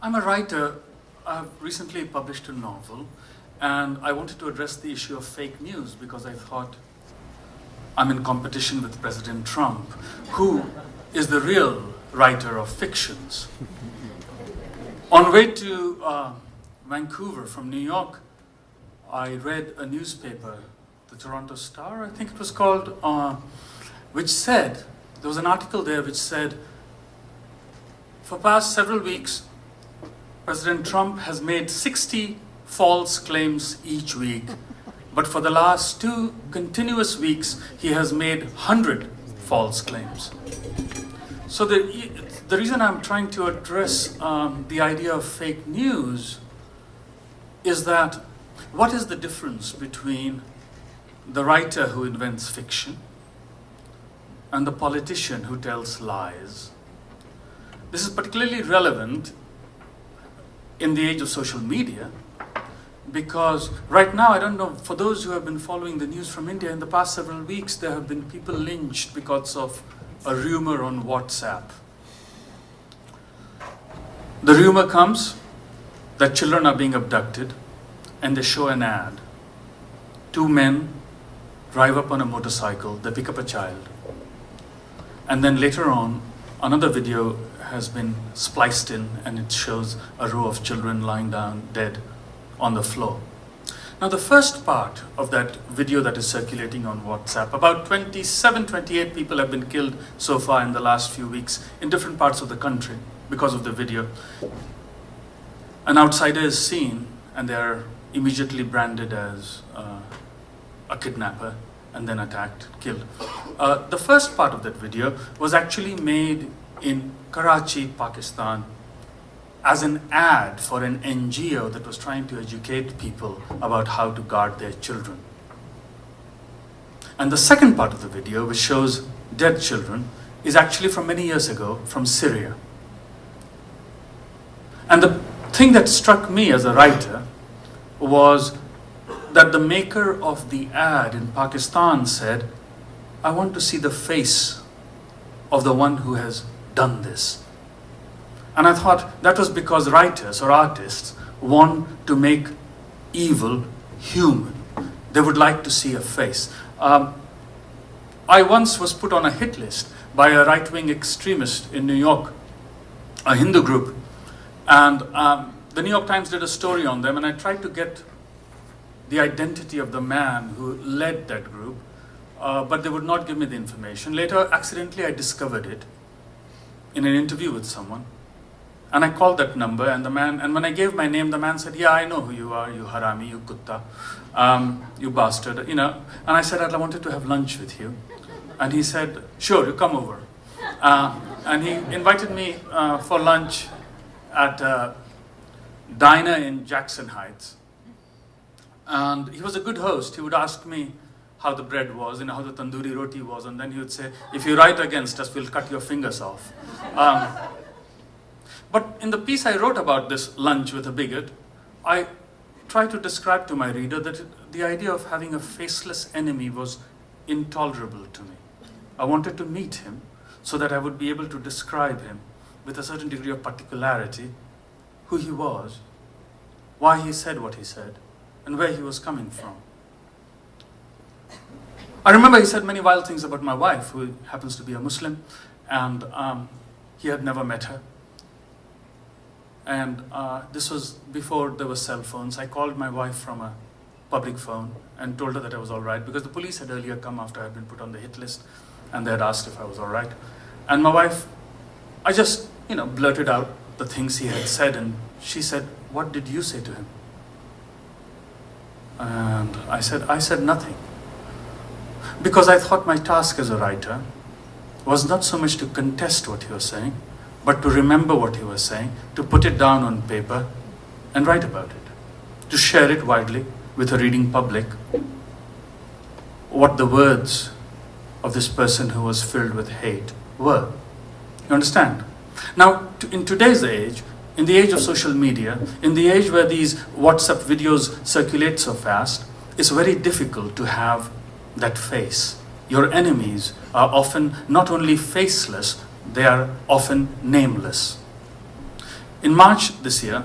I'm a writer. I've recently published a novel, and I wanted to address the issue of fake news because I thought I'm in competition with President Trump, who is the real writer of fictions. On way to Vancouver from New York, I read a newspaper, the Toronto Star, I think it was called, which said, there was an article there which said, for past several weeks, President Trump has made 60 false claims each week, but for the last 2 continuous weeks, he has made 100 false claims. So the reason I'm trying to address the idea of fake news is that what is the difference between the writer who invents fiction and the politician who tells lies? This is particularly relevant in the age of social media, because right now, I don't know, for those who have been following the news from India, in the past several weeks, there have been people lynched because of a rumor on WhatsApp. The rumor comes that children are being abducted, and they show an ad. 2 men drive up on a motorcycle, they pick up a child, and then later on, another video has been spliced in, and it shows a row of children lying down dead on the floor. Now, the first part of that video that is circulating on WhatsApp, about 27, 28 people have been killed so far in the last few weeks in different parts of the country because of the video. An outsider is seen, and they are immediately branded as a kidnapper and then attacked, killed. The first part of that video was actually made in Karachi, Pakistan, as an ad for an NGO that was trying to educate people about how to guard their children. And the second part of the video, which shows dead children, is actually from many years ago, from Syria. And the thing that struck me as a writer was that the maker of the ad in Pakistan said, "I want to see the face of the one who has done this." And I thought that was because writers or artists want to make evil human. They would like to see a face. I once was put on a hit list by a right-wing extremist in New York, a Hindu group, and the New York Times did a story on them, and I tried to get the identity of the man who led that group, but they would not give me the information. Later, accidentally, I discovered it in an interview with someone, and I called that number, and when I gave my name, the man said, "Yeah, I know who you are, you harami, you kutta, you bastard, you know." And I said, "I wanted to have lunch with you." And he said, "Sure, you come over." And he invited me for lunch at a diner in Jackson Heights. And he was a good host. He would ask me how the bread was, how the tandoori roti was, and then he would say, "If you write against us, we'll cut your fingers off." But in the piece I wrote about this lunch with a bigot, I tried to describe to my reader that the idea of having a faceless enemy was intolerable to me. I wanted to meet him so that I would be able to describe him with a certain degree of particularity, who he was, why he said what he said, and where he was coming from. I remember he said many vile things about my wife, who happens to be a Muslim, and he had never met her. And this was before there were cell phones. I called my wife from a public phone and told her that I was all right, because the police had earlier come after I had been put on the hit list, and they had asked if I was all right. And my wife, I just, blurted out the things he had said, and she said, "What did you say to him?" And I said nothing. Because I thought my task as a writer was not so much to contest what he was saying, but to remember what he was saying, to put it down on paper and write about it, to share it widely with a reading public, what the words of this person who was filled with hate were. You understand? Now, in today's age, in the age of social media, in the age where these WhatsApp videos circulate so fast, it's very difficult to have that face. Your enemies are often not only faceless, they are often nameless. In March this year,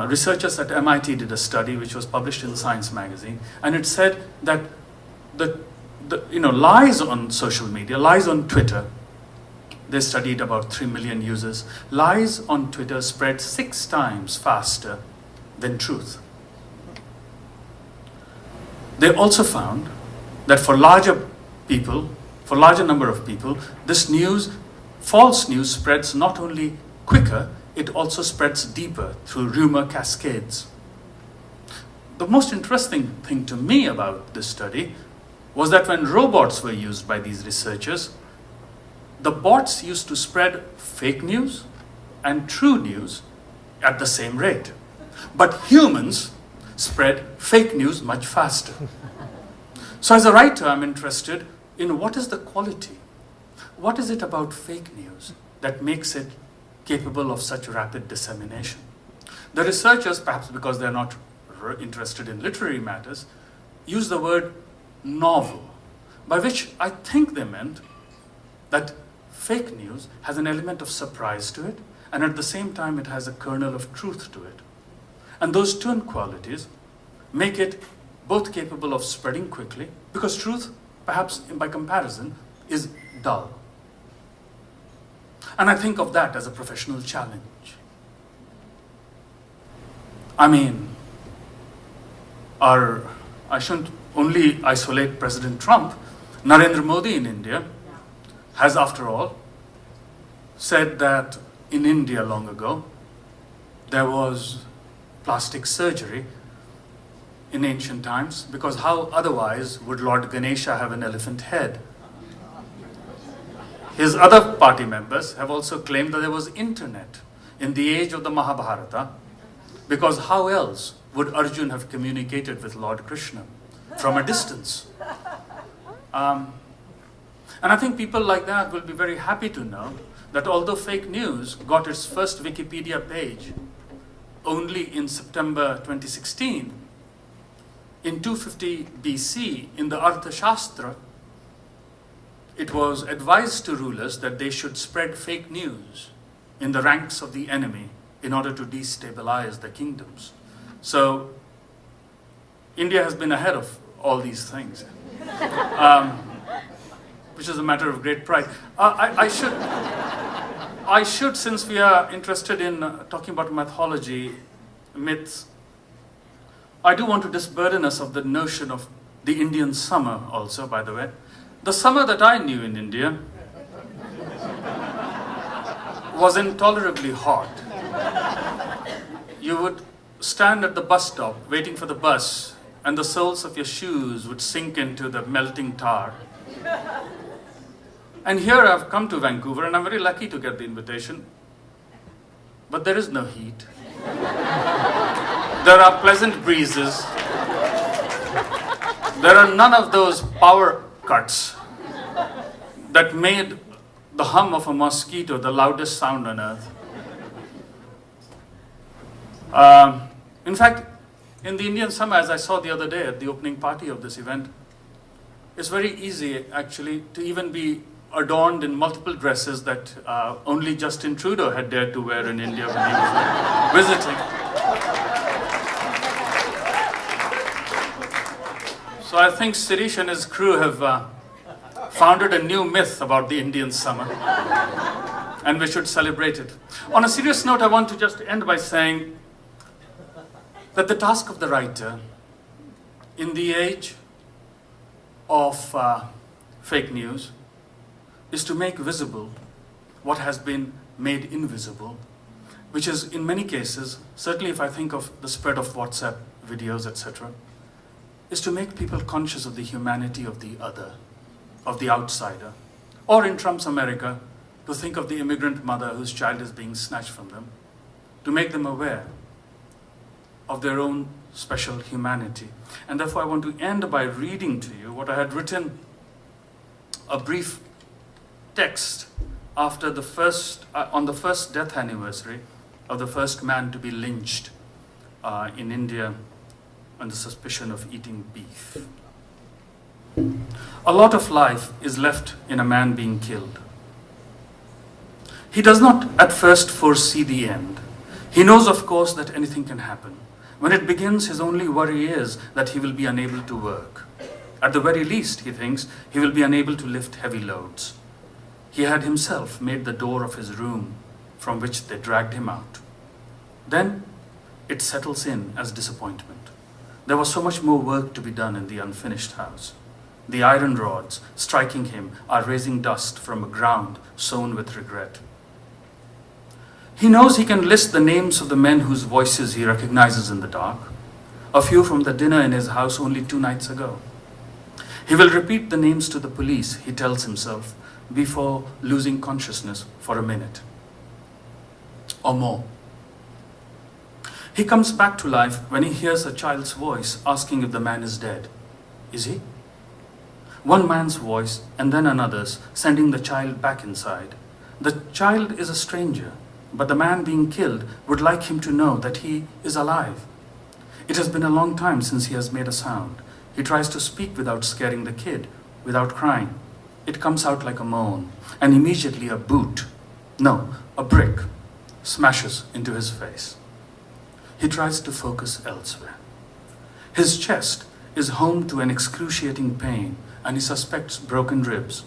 researchers at MIT did a study which was published in Science magazine, and it said that the lies on social media, lies on Twitter, they studied about 3 million users, lies on Twitter spread 6 times faster than truth. They also found that for larger number of people, this news, false news, spreads not only quicker, it also spreads deeper through rumor cascades. The most interesting thing to me about this study was that when robots were used by these researchers, the bots used to spread fake news and true news at the same rate. But humans spread fake news much faster. So as a writer, I'm interested in what is the quality? What is it about fake news that makes it capable of such rapid dissemination? The researchers, perhaps because they're not interested in literary matters, use the word novel, by which I think they meant that fake news has an element of surprise to it, and at the same time it has a kernel of truth to it. And those twin qualities make it both capable of spreading quickly, because truth, perhaps by comparison, is dull. And I think of that as a professional challenge. I mean, I shouldn't only isolate President Trump. Narendra Modi in India has, after all, said that in India long ago, there was plastic surgery in ancient times, because how otherwise would Lord Ganesha have an elephant head? His other party members have also claimed that there was internet in the age of the Mahabharata, because how else would Arjun have communicated with Lord Krishna? From a distance. And I think people like that will be very happy to know that although fake news got its first Wikipedia page only in September 2016, in 250 BC, in the Arthashastra, it was advised to rulers that they should spread fake news in the ranks of the enemy in order to destabilize the kingdoms. So India has been ahead of all these things, which is a matter of great pride. I should, since we are interested in talking about mythology, myths, I do want to disburden us of the notion of the Indian summer also, by the way. The summer that I knew in India was intolerably hot. You would stand at the bus stop waiting for the bus, and the soles of your shoes would sink into the melting tar. And here I've come to Vancouver, and I'm very lucky to get the invitation, but there is no heat. There are pleasant breezes. There are none of those power cuts that made the hum of a mosquito the loudest sound on earth. In fact, in the Indian summer, as I saw the other day at the opening party of this event, it's very easy actually to even be adorned in multiple dresses that only Justin Trudeau had dared to wear in India when he was visiting. So I think Sirish and his crew have founded a new myth about the Indian summer, and we should celebrate it. On a serious note, I want to just end by saying that the task of the writer in the age of fake news is to make visible what has been made invisible, which is in many cases, certainly if I think of the spread of WhatsApp videos, etc., is to make people conscious of the humanity of the other, of the outsider, or in Trump's America, to think of the immigrant mother whose child is being snatched from them, to make them aware of their own special humanity. And therefore I want to end by reading to you what I had written, a brief text after the first, on the first death anniversary of the first man to be lynched in India on the suspicion of eating beef. A lot of life is left in a man being killed. He does not at first foresee the end. He knows, of course, that anything can happen. When it begins, his only worry is that he will be unable to work. At the very least, he thinks, he will be unable to lift heavy loads. He had himself made the door of his room from which they dragged him out. Then it settles in as disappointment. There was so much more work to be done in the unfinished house. The iron rods striking him are raising dust from a ground sown with regret. He knows he can list the names of the men whose voices he recognizes in the dark, a few from the dinner in his house only 2 nights ago. He will repeat the names to the police, he tells himself, before losing consciousness for a minute or more. He comes back to life when he hears a child's voice asking if the man is dead. Is he? One man's voice and then another's, sending the child back inside. The child is a stranger, but the man being killed would like him to know that he is alive. It has been a long time since he has made a sound. He tries to speak without scaring the kid, without crying. It comes out like a moan, and immediately a brick smashes into his face. He tries to focus elsewhere. His chest is home to an excruciating pain, and he suspects broken ribs.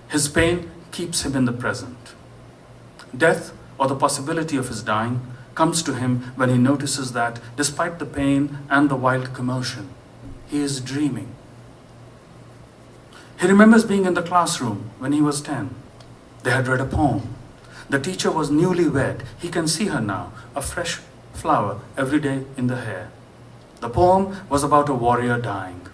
His pain keeps him in the present. Death, or the possibility of his dying, comes to him when he notices that, despite the pain and the wild commotion, he is dreaming. He remembers being in the classroom when he was 10. They had read a poem. The teacher was newlywed. He can see her now, a fresh flower every day in the hair. The poem was about a warrior dying,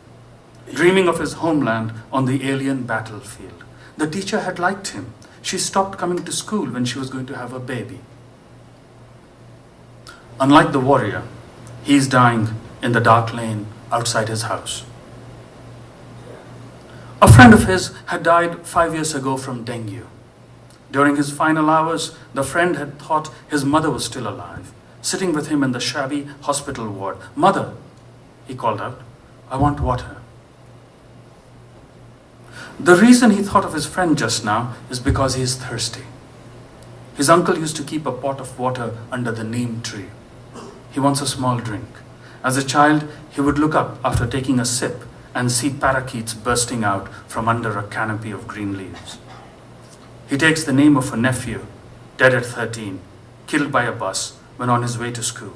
dreaming of his homeland on the alien battlefield. The teacher had liked him. She stopped coming to school when she was going to have a baby. Unlike the warrior, he is dying in the dark lane outside his house. A friend of his had died 5 years ago from dengue. During his final hours, the friend had thought his mother was still alive, sitting with him in the shabby hospital ward. "Mother," he called out, "I want water." The reason he thought of his friend just now is because he is thirsty. His uncle used to keep a pot of water under the neem tree. He wants a small drink. As a child, he would look up after taking a sip and see parakeets bursting out from under a canopy of green leaves. He takes the name of a nephew, dead at 13, killed by a bus when on his way to school.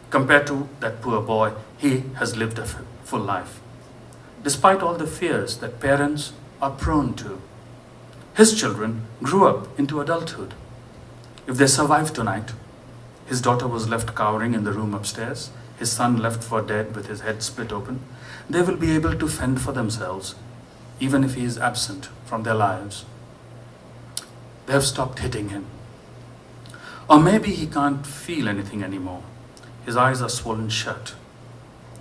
Compared to that poor boy, he has lived a full life. Despite all the fears that parents are prone to, his children grew up into adulthood. If they survived tonight, his daughter was left cowering in the room upstairs, his son left for dead with his head split open, they will be able to fend for themselves, even if he is absent from their lives. They have stopped hitting him. Or maybe he can't feel anything anymore. His eyes are swollen shut.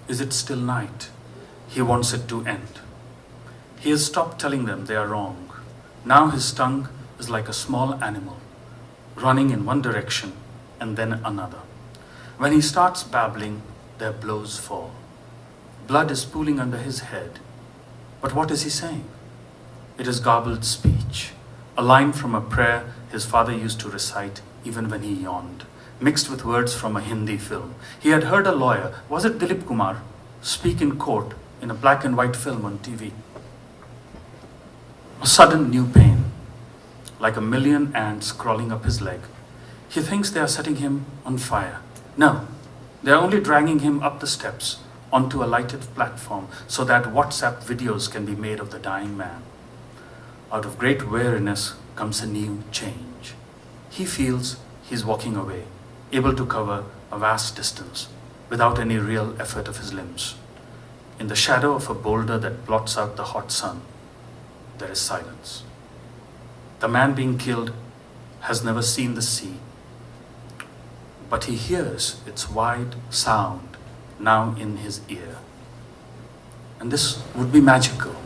Is it still night? He wants it to end. He has stopped telling them they are wrong. Now his tongue is like a small animal, running in one direction and then another. When he starts babbling, their blows fall. Blood is pooling under his head. But what is he saying? It is garbled speech, a line from a prayer his father used to recite even when he yawned, mixed with words from a Hindi film. He had heard a lawyer, was it Dilip Kumar, speak in court in a black and white film on TV. A sudden new pain, like a million ants crawling up his leg. He thinks they are setting him on fire. No, they are only dragging him up the steps onto a lighted platform so that WhatsApp videos can be made of the dying man. Out of great weariness comes a new change. He feels he's walking away, able to cover a vast distance without any real effort of his limbs. In the shadow of a boulder that blots out the hot sun, there is silence. The man being killed has never seen the sea, but he hears its wide sound now in his ear. And this would be magical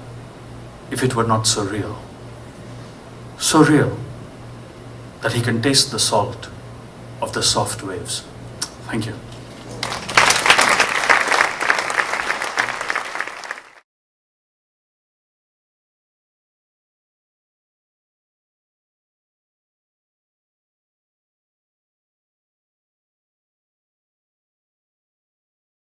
if it were not so real. So real that he can taste the salt of the soft waves. Thank you.